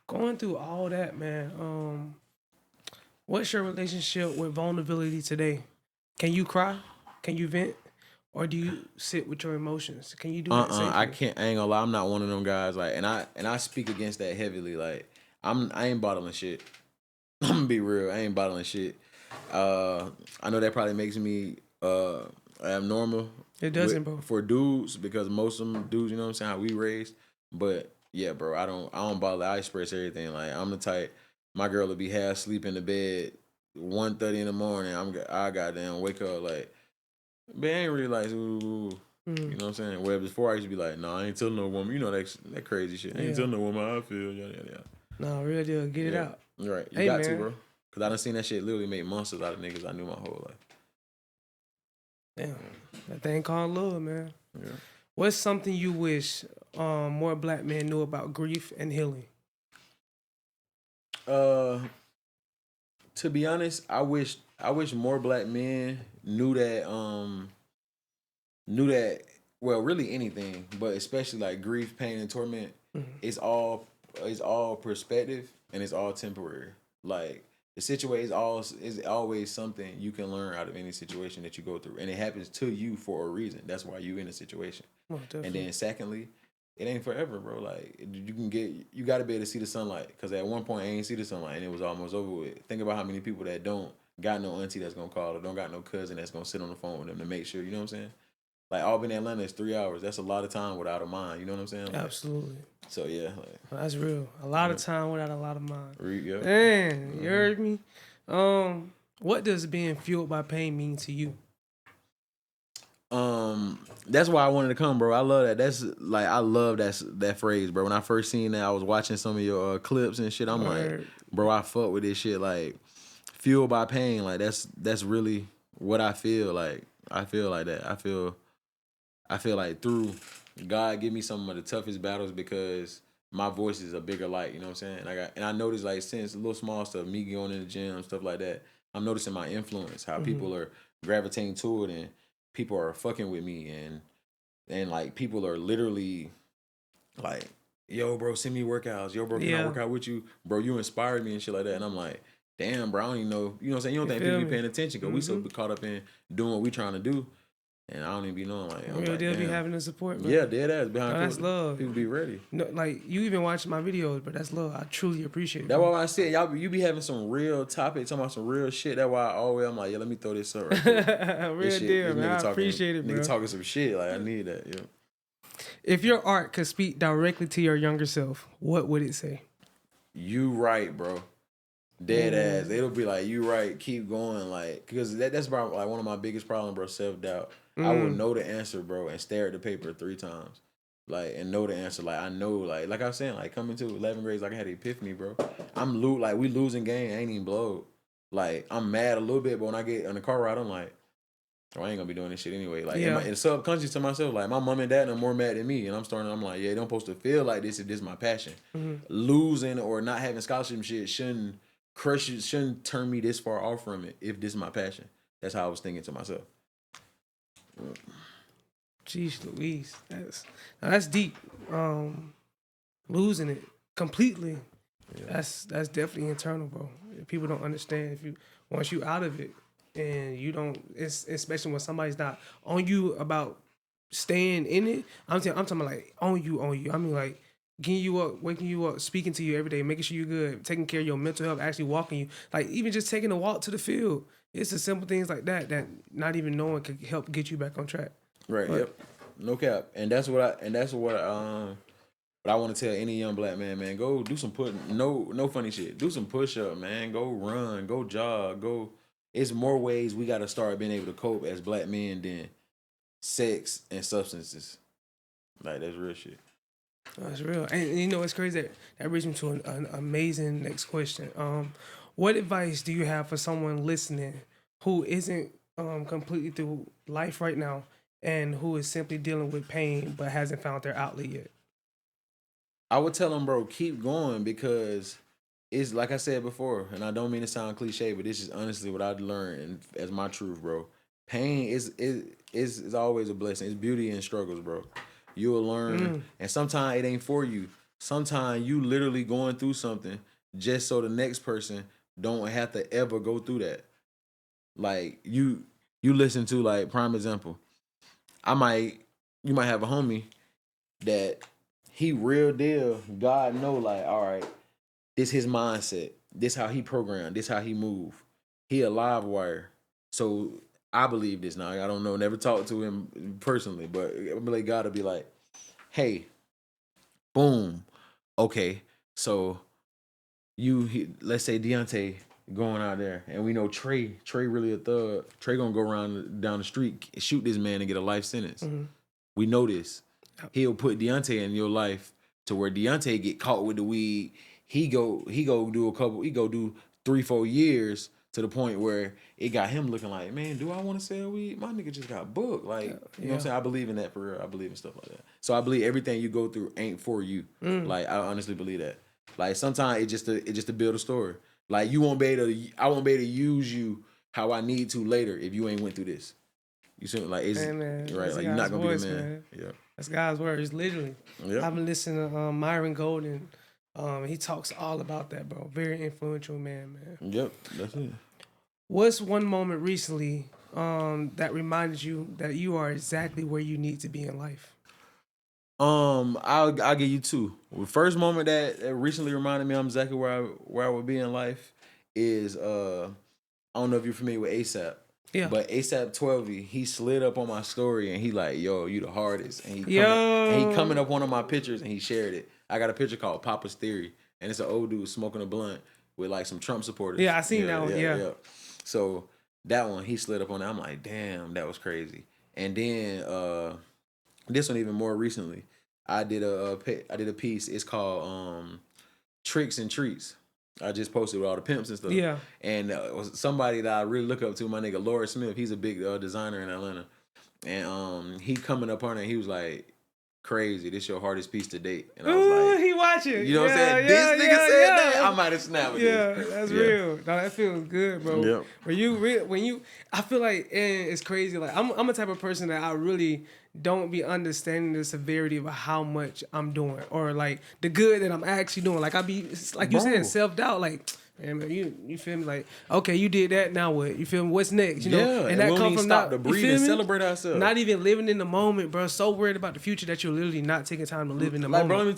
Going through all that, man. What's your relationship with vulnerability today? Can you cry? Can you vent? Or do you sit with your emotions? Can you do that safely? I can't. I ain't gonna lie. I'm not one of them guys. Like, and I speak against that heavily. Like, I ain't bottling shit. I'm gonna be real. I ain't bottling shit. I know that probably makes me abnormal. It doesn't, bro. For dudes, because most of them dudes, you know what I'm saying, how we raised. But yeah, bro, I don't bottle. I express everything. Like, I'm the type. My girl will be half asleep in the bed, 1:30 in the morning. I goddamn wake up like, but I ain't really like, ooh. You know what I'm saying? Where before I used to be like, no, I ain't telling no woman. You know that crazy shit. I ain't telling no woman how I feel. Yada yada yada. No, real deal. Get it out. Right. You got to, bro. Because I done seen that shit literally make monsters out of niggas I knew my whole life. Damn. That thing called love, man. Yeah. What's something you wish more black men knew about grief and healing? To be honest, I wish more black men knew that well, really anything, but especially like grief, pain, and torment, it's all perspective and it's all temporary. Like, the situation is always something you can learn out of any situation that you go through, and it happens to you for a reason. That's why you in a situation. Oh, and then secondly, it ain't forever, bro. Like, you got to be able to see the sunlight, because at one point I ain't see the sunlight and it was almost over with. Think about how many people that don't got no auntie that's gonna call, or don't got no cousin that's gonna sit on the phone with them to make sure. You know what I'm saying? Like, Albany, Atlanta is 3 hours. That's a lot of time without a mind. You know what I'm saying? Like, absolutely. So yeah, that's real. A lot of time without a lot of mind. Yeah. Man, you heard me. What does being fueled by pain mean to you? That's why I wanted to come, bro. I love that. That's like, I love that phrase, bro. When I first seen that, I was watching some of your clips and shit. I'm like, bro, I fuck with this shit. Like, fueled by pain. Like, that's really what I feel. Like, I feel like that. I feel like through God give me some of the toughest battles, because my voice is a bigger light. You know what I'm saying? And I noticed, like, since little small stuff, me going in the gym, stuff like that, I'm noticing my influence, how people are gravitating to it, and people are fucking with me, and like, people are literally like, yo, bro, send me workouts. Yo, bro, can I work out with you? Bro, you inspired me and shit like that. And I'm like, damn, bro, I don't even know. You know what I'm saying? You don't think people be paying attention, because we so caught up in doing what we trying to do. And I don't even be knowing, like, real deal be having the support, man. Yeah, dead ass behind. That's love. People be ready. No, like, you even watch my videos, but that's love. I truly appreciate it. That's why I said, you be having some real topics, talking about some real shit. That's why I'm like, yeah, let me throw this up right quick. Real deal, man. I appreciate it, bro. Nigga talking some shit. Like, I need that, yeah. If your art could speak directly to your younger self, what would it say? You right, bro. Dead ass. It'll be like, you right, keep going. Like, because that's probably like one of my biggest problems, bro, self-doubt. I will know the answer, bro, and stare at the paper 3 times. Like, and know the answer. Like, I know, like I was saying, like, coming to 11th grade, like, I had an epiphany, bro. Like, we losing game, I ain't even blowed. Like, I'm mad a little bit, but when I get on the car ride, I'm like, oh, I ain't gonna be doing this shit anyway. Like, in subconscious to myself, like, my mom and dad are more mad than me, and I'm like, yeah, they don't supposed to feel like this if this is my passion. Losing or not having scholarship shit shouldn't turn me this far off from it if this is my passion. That's how I was thinking to myself. Jeez Louise, that's deep. Losing it completely, that's definitely internal, bro. People don't understand once you out of it, and you don't, especially when somebody's not on you about staying in it. I'm talking about, like, on you. I mean, like, getting you up, waking you up, speaking to you every day, making sure you're good, taking care of your mental health, actually walking you, like, even just taking a walk to the field. It's the simple things like that not even knowing could help get you back on track. Right. But, yep. No cap. And that's what I want to tell any young black man, go do some no funny shit. Do some push up, man. Go run, go jog, go. It's more ways we got to start being able to cope as black men than sex and substances. Like, that's real shit. That's real. And you know, it's crazy that brings me to an amazing next question. What advice do you have for someone listening who isn't completely through life right now and who is simply dealing with pain but hasn't found their outlet yet? I would tell them, bro, keep going, because it's like I said before, and I don't mean to sound cliche, but this is honestly what I've learned as my truth, bro. Pain is always a blessing. It's beauty in struggles, bro. You'll learn, and sometimes it ain't for you. Sometimes you literally going through something just so the next person don't have to ever go through that. Like you listen to, like, prime example. You might have a homie that he real deal. God know, like, all right, this his mindset. This how he programmed. This how he move. He a live wire. So I believe this now. I don't know. Never talked to him personally, but I believe God to be like, hey, boom, okay. So let's say Deontay going out there, and we know Trey really a thug. Trey gonna go around down the street, shoot this man, and get a life sentence. Mm-hmm. We know this. He'll put Deontay in your life to where Deontay get caught with the weed. He go do 3-4 years, to the point where it got him looking like, man, do I want to sell weed? My nigga just got booked. Like, you know what I'm saying? I believe in that for real. I believe in stuff like that. So I believe everything you go through ain't for you. Like, I honestly believe that. Like, sometimes it just to build a story. Like, I won't be able to use you how I need to later if you ain't went through this. You see, like, it's man, right. Like, you're not gonna voice, be a man. Yeah, that's God's words, literally. Yep. I've been listening to Myron Golden. He talks all about that, bro. Very influential man. Yep, that's it. What's one moment recently that reminded you that you are exactly where you need to be in life? I'll give you two. The first moment that recently reminded me I'm exactly where I would be in life is I don't know if you're familiar with ASAP. Yeah. But ASAP 12, he slid up on my story and he like, yo, you the hardest. And he coming up one of my pictures and he shared it. I got a picture called Papa's Theory, and it's an old dude smoking a blunt with like some Trump supporters. Yeah, I seen that one. Yeah. So that one, he slid up on that. I'm like, damn, that was crazy. And then this one even more recently, I did a piece. It's called Tricks and Treats. I just posted with all the pimps and stuff. Yeah. And somebody that I really look up to, my nigga Laura Smith. He's a big designer in Atlanta. And he coming up on it, he was like, crazy, this your hardest piece to date. And I was like, he watching. You know what I'm saying? This nigga said that, I might have snapped with this. Yeah, that's real. No, that feels good, bro. Yep. I feel like, and it's crazy. Like, I'm a type of person that I really don't be understanding the severity of how much I'm doing, or like the good that I'm actually doing. Like, I be, like you said, self-doubt. Like, man, you feel me? Like, okay, you did that, now what? You feel me? What's next? You know? And that comes from stop to breathe and celebrate ourselves. Not even living in the moment, bro. So worried about the future that you're literally not taking time to live in the moment. Bro, let me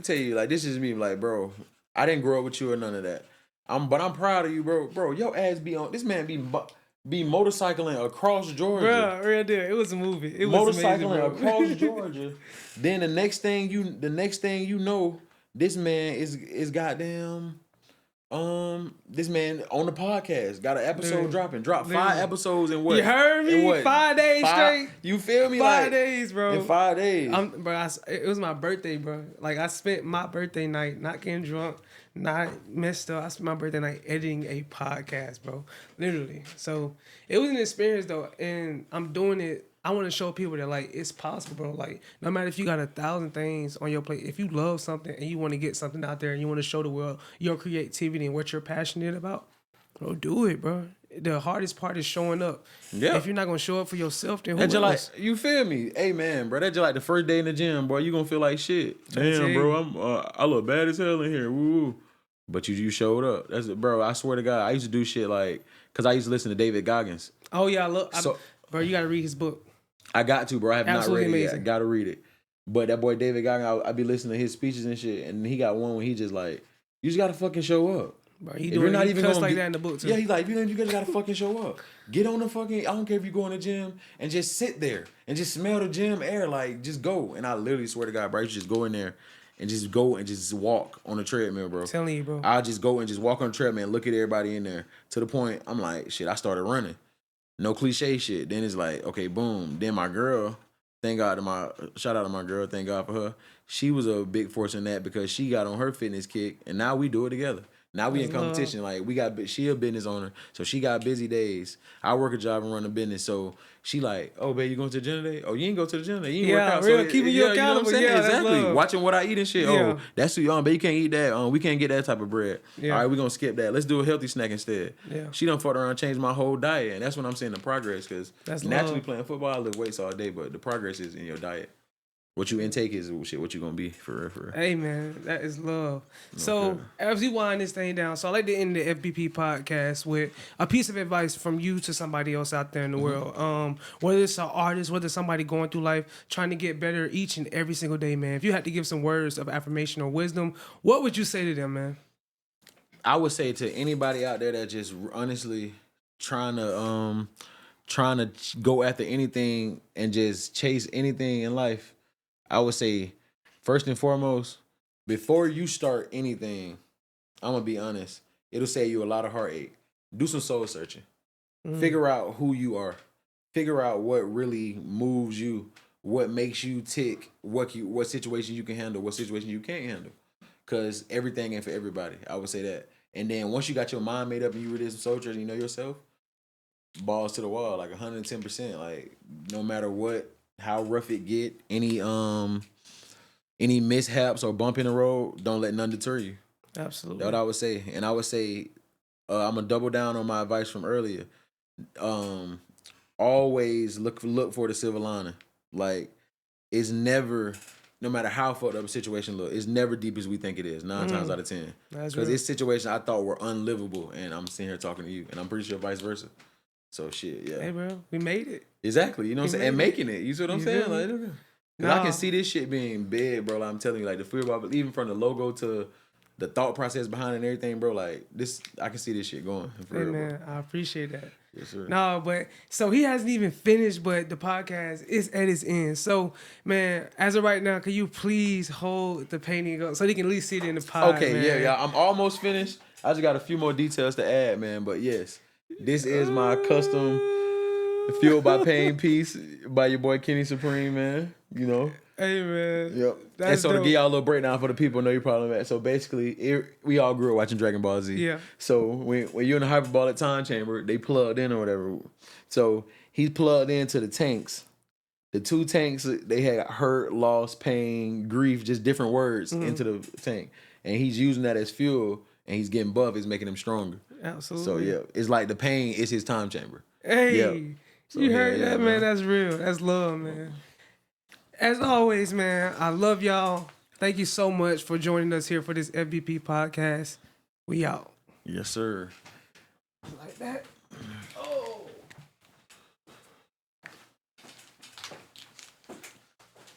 tell you, like, this is me, like, bro, I didn't grow up with you or none of that. But I'm proud of you, bro. Bro, your ass be on, this man be motorcycling across Georgia. Bro, real deal. It was a movie. It was motorcycling across Georgia. Then the next thing you know, this man is goddamn. This man on the podcast got an episode dropping. Dropped 5 episodes in what? You heard me? 5 days straight. You feel me? 5 days, bro. In 5 days. It was my birthday, bro. Like, I spent my birthday night not getting drunk, not messed up. I spent my birthday night editing a podcast, bro. Literally. So it was an experience though, and I'm doing it. I want to show people that, like, it's possible, bro. Like, no matter if you got 1,000 things on your plate, if you love something and you want to get something out there and you want to show the world your creativity and what you're passionate about, bro, do it, bro. The hardest part is showing up. Yeah. If you're not going to show up for yourself, then who else? Like, you feel me? Hey, man, bro, that's just like the first day in the gym, bro. You going to feel like shit. Damn, bro, I look bad as hell in here. Woo. But you showed up. That's it, bro. I swear to God, I used to do shit like, because I used to listen to David Goggins. Oh, yeah, bro, you got to read his book. I got to, bro. I have Absolutely not read it yet. I got to read it. But that boy David Goggins, I be listening to his speeches and shit, and he got one where he just like, you just got to fucking show up. Bro, he cuss like that in the book too. Yeah, he's like, you just got to fucking show up. Get on the fucking, I don't care if you go in the gym and just sit there and just smell the gym air, like, just go. And I literally swear to God, bro, you just go in there and just go and just walk on the treadmill, bro. I'm telling you, bro. I'll just go and just walk on the treadmill and look at everybody in there to the point, I'm like, shit, I started running. No cliche shit. Then it's like, okay, boom. Then my girl, shout out to my girl, thank God for her. She was a big force in that because she got on her fitness kick, and now we do it together. Now we in competition. Like she a business owner, so she got busy days. I work a job and run a business, so she like, oh babe, you going to the gym today? Oh, you ain't go to the gym today. You ain't work out. Real, so keeping you accountable. You know what I'm saying? Yeah, exactly. Watching what I eat and shit. Yeah. Oh, that's too young, babe. You can't eat that. We can't get that type of bread. Yeah. All right, we gonna skip that. Let's do a healthy snack instead. Yeah. She done fucked around and changed my whole diet, and that's when I'm seeing the progress. Because naturally playing football, I lift weights all day, but the progress is in your diet. What you intake is shit. What you gonna be for real. Hey man, that is love. So as we wind this thing down, so I like to end the FBP podcast with a piece of advice from you to somebody else out there in the world. Whether it's an artist, whether it's somebody going through life trying to get better each and every single day, man. If you had to give some words of affirmation or wisdom, what would you say to them, man? I would say to anybody out there that just honestly trying to go after anything and just chase anything in life. I would say, first and foremost, before you start anything, I'm going to be honest, it'll save you a lot of heartache. Do some soul searching. Figure out who you are. Figure out what really moves you, what makes you tick, what situation you can handle, what situation you can't handle. Because everything ain't for everybody. I would say that. And then once you got your mind made up and you really did some soul searching and you know yourself, balls to the wall, like 110%. Like, no matter what, how rough it get, any mishaps or bump in the road, don't let none deter you. Absolutely. That's what I would say. And I would say, I'm gonna double down on my advice from earlier. Always look for the silver lining. Like, it's never, no matter how fucked up a situation look, it's never deep as we think it is. 9 times out of 10. Because it's situations I thought were unlivable, and I'm sitting here talking to you, and I'm pretty sure vice versa. So shit, yeah. Hey, bro, we made it. Exactly, you know what I'm saying? And making it. You see what I'm saying? Like, I can see this shit being big, bro. Like, I'm telling you, like the fear about, even from the logo to the thought process behind it and everything, bro. Like this, I can see this shit going. Hey man, I appreciate that. Yes, sir. No, but so he hasn't even finished, but the podcast is at its end. So, man, as of right now, can you please hold the painting up so they can at least see it in the pod? Okay, man. yeah. I'm almost finished. I just got a few more details to add, man. But yes, this is my custom Fueled by Pain piece by your boy Kenny Supremee, man. You know. Hey man. Yep. That's and so dope. to give y'all a little breakdown for the people know your problem at. So basically, we all grew up watching Dragon Ball Z. Yeah. So when you're in the hyperbolic time chamber, they plugged in or whatever. So he's plugged into the tanks. The 2 tanks, they had hurt, loss, pain, grief, just different words into the tank. And he's using that as fuel, and he's getting buff. It's making him stronger. Absolutely. So yeah, it's like the pain is his time chamber. Hey, Yep. So, you heard that, man? man. That's real. That's love, man. As always, man, I love y'all. Thank you so much for joining us here for this FBP podcast. We out. Yes, sir. Like that. Oh.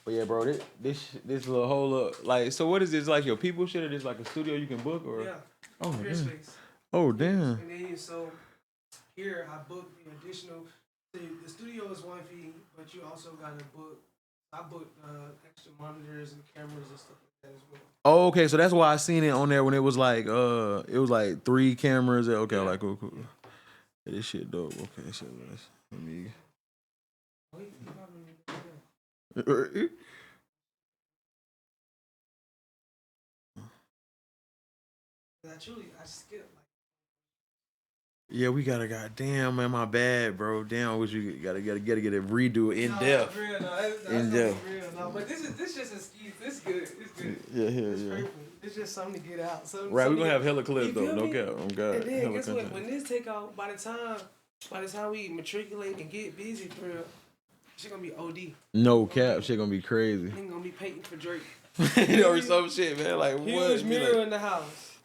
But yeah, bro, this little whole like, so what is this, like your people shit, or this like a studio you can book, or? Yeah. Oh, Here damn. space. Oh, damn. And then so here I booked the additional. The studio is 1 fee, but you also got to book. I booked extra monitors and cameras and stuff like that as well. Oh, okay, so that's why I seen it on there when it was like 3 cameras. Okay, Yeah. like cool. Yeah, this shit dope. Okay, shit nice. Let me. I skipped. Yeah, we gotta goddamn, man, my bad, bro. Damn, I wish we gotta get a redo in depth. Real, no, that's In depth. Real, no, but this just an excuse. This good. It's good. Yeah. It's just something to get out. Right, we gonna have hella clips You though. feel No me? cap. Oh God. And then Hella guess what? content. When this take out, by the time we matriculate and get busy, for real, shit gonna be OD. No cap, shit gonna be crazy. Ain't gonna be painting for Drake. Or some shit, man. Like Huge what? mirror in the house.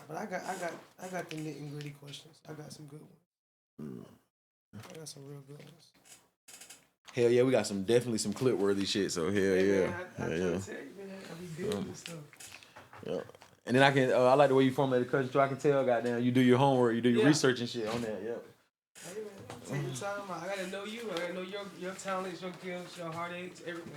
But I got the nitty gritty questions. I got some good ones. I got some real good ones. Hell yeah, we got definitely some clip worthy shit. So hell yeah, Man, I try to tell you, man, I be good with stuff. Yeah. And then I like the way you formulate the question too. I can tell, goddamn, you do your homework, you do your research and shit on that. Yep. Hey man, take your time. I gotta know you. I gotta know your talents, your gifts, your heartaches, everything.